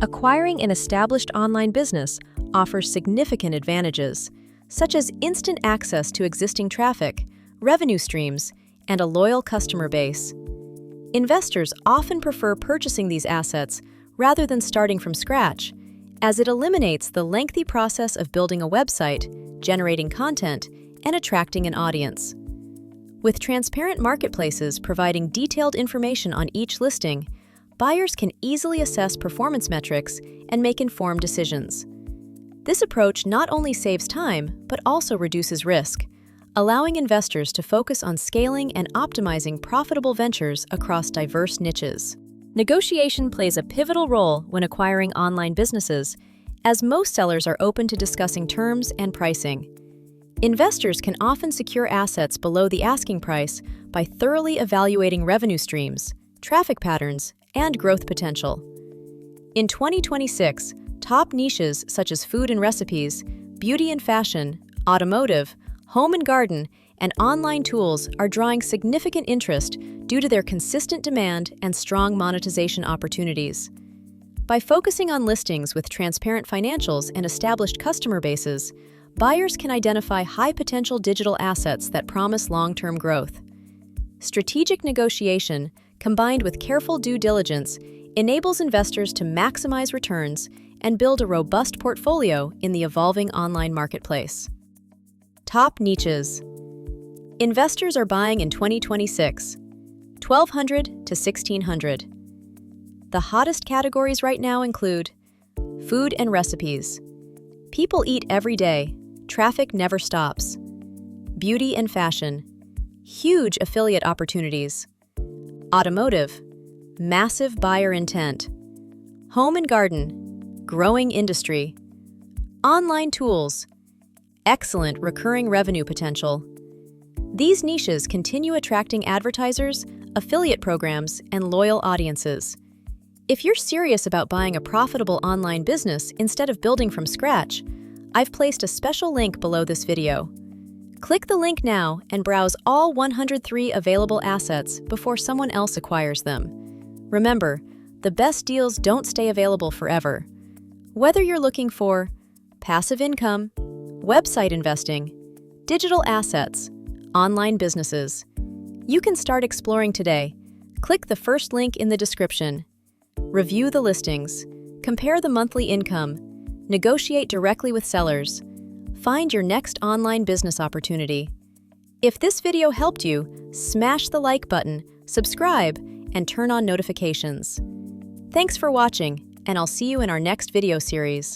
Acquiring an established online business offers significant advantages, such as instant access to existing traffic, revenue streams, and a loyal customer base. Investors often prefer purchasing these assets rather than starting from scratch, as it eliminates the lengthy process of building a website, generating content, and attracting an audience. With transparent marketplaces providing detailed information on each listing, buyers can easily assess performance metrics and make informed decisions. This approach not only saves time, but also reduces risk, allowing investors to focus on scaling and optimizing profitable ventures across diverse niches. Negotiation plays a pivotal role when acquiring online businesses, as most sellers are open to discussing terms and pricing. Investors can often secure assets below the asking price by thoroughly evaluating revenue streams, traffic patterns, and growth potential. In 2026, top niches such as food and recipes, beauty and fashion, automotive, home and garden, and online tools are drawing significant interest due to their consistent demand and strong monetization opportunities. By focusing on listings with transparent financials and established customer bases, buyers can identify high-potential digital assets that promise long-term growth. Strategic negotiation, combined with careful due diligence, enables investors to maximize returns and build a robust portfolio in the evolving online marketplace. Top niches. Investors are buying in 2026, 1,200 to 1,600. The hottest categories right now include food and recipes. People eat every day, traffic never stops. Beauty and fashion. Huge affiliate opportunities. Automotive. Massive buyer intent. Home and garden. Growing industry. Online tools. Excellent recurring revenue potential. These niches continue attracting advertisers, affiliate programs, and loyal audiences. If you're serious about buying a profitable online business instead of building from scratch, I've placed a special link below this video. Click the link now and browse all 103 available assets before someone else acquires them. Remember, the best deals don't stay available forever. Whether you're looking for passive income, website investing, digital assets, online businesses, you can start exploring today. Click the first link in the description. Review the listings, compare the monthly income, negotiate directly with sellers, find your next online business opportunity. If this video helped you, smash the like button, subscribe, and turn on notifications. Thanks for watching, and I'll see you in our next video series.